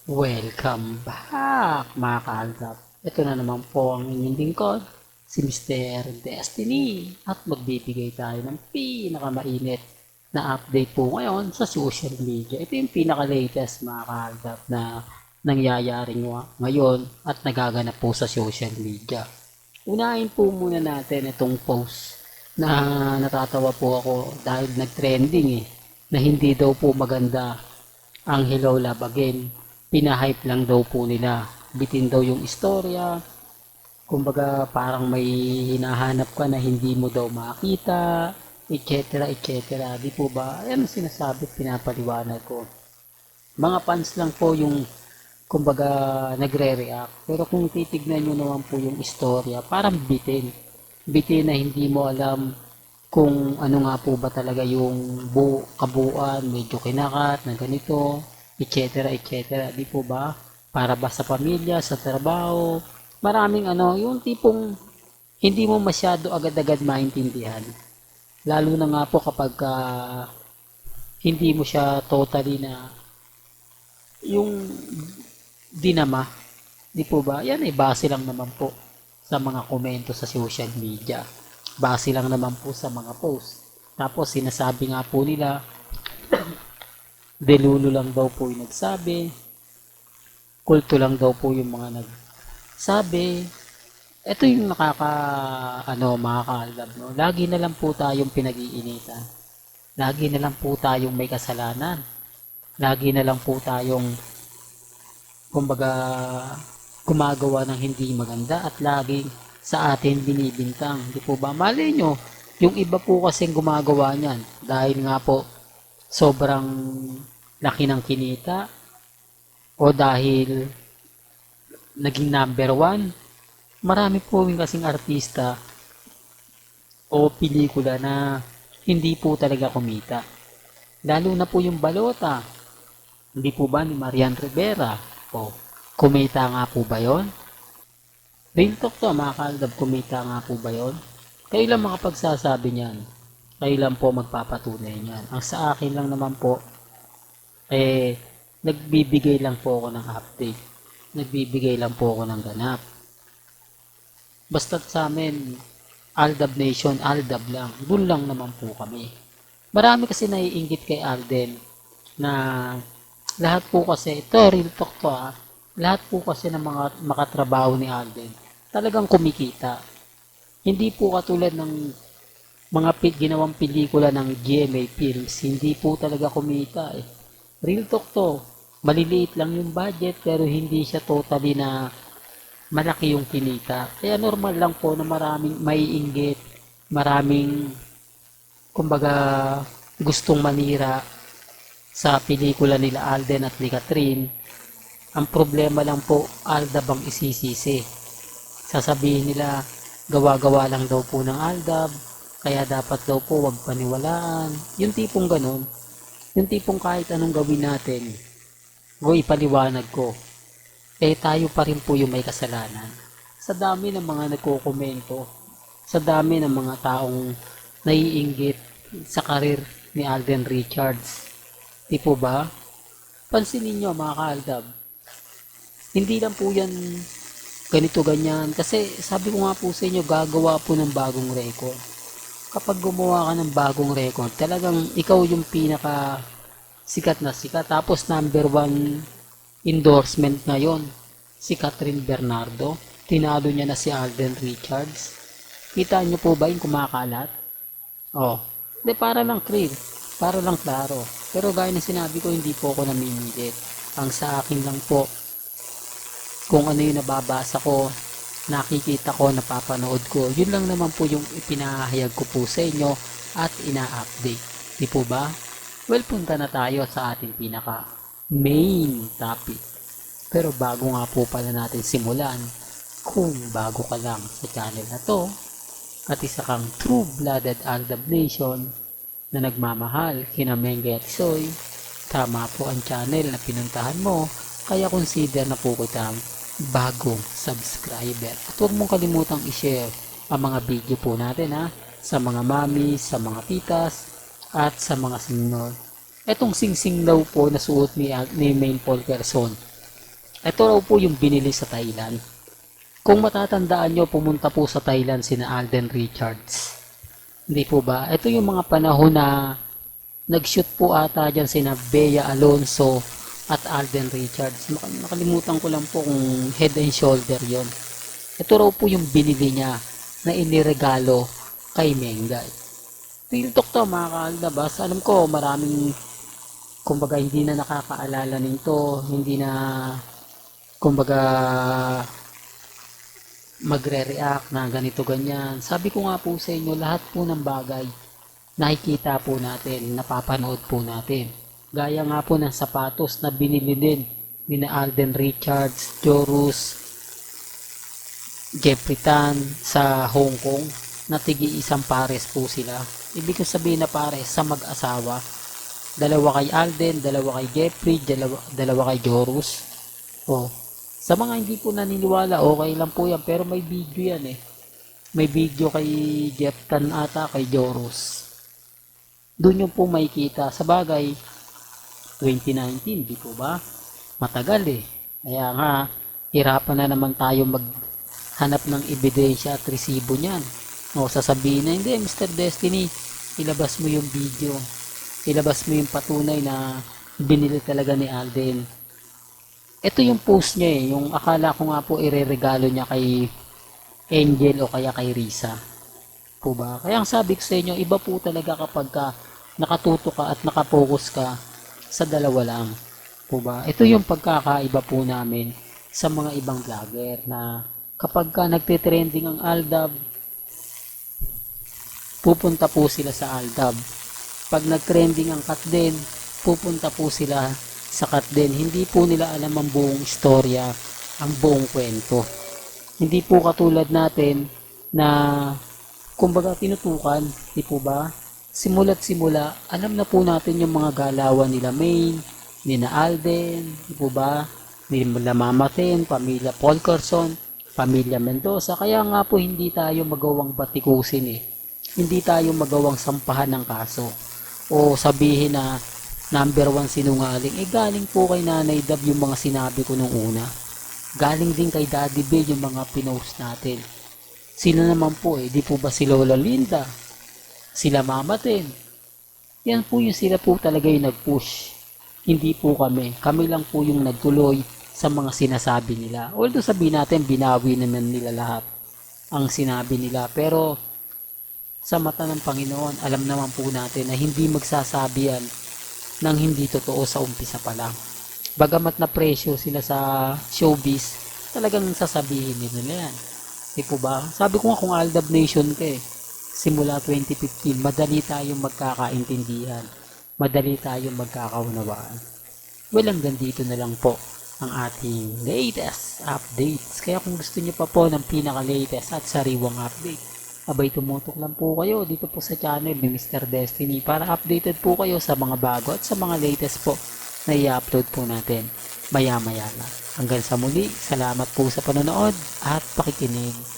Welcome back mga kaaldap. Ito na naman po ang inyong lingkod, si Mr. Destiny. At magbibigay tayo ng pinakamainit na update po ngayon sa social media. Ito yung pinaka-latest mga kaaldap na nangyayari ngayon at nagaganap po sa social media. Unahin po muna natin itong post na natatawa po ako dahil nag-trending na hindi daw po maganda ang Hello Love Again. Pinahype lang daw po nila. Bitin daw yung istorya. Kumbaga parang may hinahanap ka na hindi mo daw makita, etc. etc. Di po ba? Ayan ang sinasabi, pinapaliwanag ko. Mga fans lang po yung kumbaga nagre-react. Pero kung titignan nyo naman po yung istorya, parang bitin. Bitin na hindi mo alam kung ano nga po ba talaga yung kabuuan, medyo kinakat na ganito, etc. etc. Di po ba? Para ba sa pamilya, sa trabaho, maraming yung tipong hindi mo masyado agad-agad maintindihan. Lalo na nga po kapag hindi mo siya totally na yung dinama. Di po ba? Yan base lang naman po sa mga komento sa social media. Base lang naman po sa mga post. Tapos sinasabi nga po nila, delulo lang daw po yung nagsabi, kulto lang daw po yung mga nagsabi. Ito yung mga kaalab, no? Lagi na lang po tayong pinag-iinitan. Lagi na lang po tayong may kasalanan. Lagi na lang po tayong kumbaga gumagawa ng hindi maganda at laging sa atin binibintang. Di po ba? Malay nyo, yung iba po kasing gumagawa niyan dahil nga po sobrang laki ng kinita o dahil naging number one. Marami po yung kasing artista o pelikula na hindi po talaga kumita. Lalo na po yung balota. Hindi po ba ni Marian Rivera? O, kumita nga po ba yon? Real talk to mga kaaldab, kumita nga po ba yon? Kayo lang makapagsasabi niyan. Kayo lang po magpapatunay niyan. Ang sa akin lang naman po, nagbibigay lang po ako ng update. Nagbibigay lang po ako ng ganap. Basta't sa amin, Aldab Nation, Aldab lang. Doon lang naman po kami. Marami kasi naiinggit kay Alden na lahat po kasi, ito real talk to lahat po kasi ng mga makatrabaho ni Alden talagang kumikita. Hindi po katulad ng mga ginawang pelikula ng GMA Films, hindi po talaga kumita Real talk to, maliliit lang yung budget pero hindi siya totally na malaki yung kinita. Kaya normal lang po na maraming maiinggit, maraming kumbaga gustong manira sa pelikula nila Alden at ni Catherine. Ang problema lang po, Aldab ang isisisi. Sasabihin nila, gawa-gawa lang daw po ng Aldab, kaya dapat daw po wag paniwalaan. Yung tipong ganun, yung tipong kahit anong gawin natin, ipaliwanag ko, tayo pa rin po yung may kasalanan. Sa dami ng mga nagko-komento, sa dami ng mga taong naiinggit sa karir ni Alden Richards. Di po ba? Pansinin nyo mga kaaldab, hindi lang po yan ganito ganyan. Kasi sabi ko nga po sa inyo, gagawa po ng bagong record. Kapag gumawa ka ng bagong record, talagang ikaw yung pinaka sikat na sikat. Tapos number one endorsement ngayon, si Catherine Bernardo. Tinalo niya na si Alden Richards. Kita nyo po ba yung kumakalat? Oh, hindi, para lang clear, para lang klaro. Pero gaya ng sinabi ko, hindi po ako namimilit. Ang sa akin lang po, kung ano yung nababasa ko, nakikita ko, napapanood ko, yun lang naman po yung ipinahayag ko po sa inyo at ina-update. Di po ba? Well, punta na tayo sa ating pinaka main topic. Pero bago nga po pala natin simulan, kung bago ka lang sa channel na to, at isa kang true-blooded Aldab Nation na nagmamahal kina Mengay at Soy, tama po ang channel na pinuntahan mo, kaya consider na po kitang bagong subscriber. At huwag mong kalimutang i-share ang mga video po natin sa mga mami, sa mga titas, at sa mga senior. Etong singsing daw po na suot ni Main Paul Gerson, Ito raw po yung binili sa Thailand. Kung matatandaan nyo, pumunta po sa Thailand sina Alden Richards. Hindi po ba? Ito yung mga panahon na nag-shoot po ata dyan sina Bea Alonso at Alden Richards. Nakalimutan ko lang po kung Head and Shoulder yon. Ito raw po yung binili niya na iniregalo kay Mengay. Real talk to mga kaalabas. Alam ko maraming kumbaga hindi na nakakaalala nito, hindi na kumbaga magre-react na ganito ganyan. Sabi ko nga po sa inyo, lahat po ng bagay nakikita po natin, napapanood po natin. Gaya nga po ng sapatos na binili din ni Alden Richards, Jorus, Jeffrey Tan sa Hong Kong na tigi isang pares po sila. Ibig sabihin na pares sa mag-asawa. Dalawa kay Alden, dalawa kay Jeffrey, dalawa kay Jorus. Oh, sa mga hindi po naniniwala, okay lang po yan. Pero may video yan eh. May video kay Jeff Tan ata, kay Jorus. Doon yung po makikita. Sa bagay, 2019, di po ba? Matagal eh. Kaya nga, hirapan na naman tayo maghanap ng ebidensya at resibo niyan. O sasabihin na, hindi, Mr. Destiny, ilabas mo yung video. Ilabas mo yung patunay na binili talaga ni Alden. Ito yung post niya eh, yung akala ko nga po ireregalo niya kay Angel o kaya kay Risa. Po ba? Kaya ang sabi ko sa inyo, iba po talaga kapag ka nakatuto ka at nakapokus ka sa dalawa lang. Po ba? Ito yung pagkakaiba po namin sa mga ibang vlogger na kapag ka nagtitrending ang Aldab, pupunta po sila sa Aldab. Pag nagtrending ang Katden, pupunta po sila sa Katden. Hindi po nila alam ang buong istorya, ang buong kwento. Hindi po katulad natin na kumbaga tinutukan, di po ba? Simula't simula, alam na po natin yung mga galawan nila Maine, nina Alden, di po ba? Nila Mama Ten, pamilya Paul Carson, pamilya Mendoza. Kaya nga po hindi tayo magawang batikusin eh. Hindi tayo magawang sampahan ng kaso. O sabihin na number 1 sinungaling, galing po kay Nanay Dab yung mga sinabi ko nung una. Galing din kay Daddy Bill yung mga pinost natin. Sino naman po di po ba si Lola Linda? Sila Mama Ten. Yan po yung sila po talaga yung nag-push. Hindi po kami. Kami lang po yung nagtuloy sa mga sinasabi nila. Although sabihin natin, binawi naman nila lahat ang sinabi nila. Pero sa mata ng Panginoon, alam naman po natin na hindi magsasabi yan ng hindi totoo sa umpisa pa lang. Bagamat na presyo sila sa showbiz, talagang sasabihin nila yan. Di po ba? Sabi ko nga kung Aldab Nation ka simula 2015, madali tayong magkakaintindihan. Madali tayong magkakaunawaan. Well, hanggang dito na lang po ang ating latest updates. Kaya kung gusto niyo pa po ng pinaka-latest at sariwang update, abay tumutok lang po kayo dito po sa channel ni Mr. Destiny para updated po kayo sa mga bago at sa mga latest po na i-upload po natin maya-maya lang. Hanggang sa muli, salamat po sa panonood at pakikinig.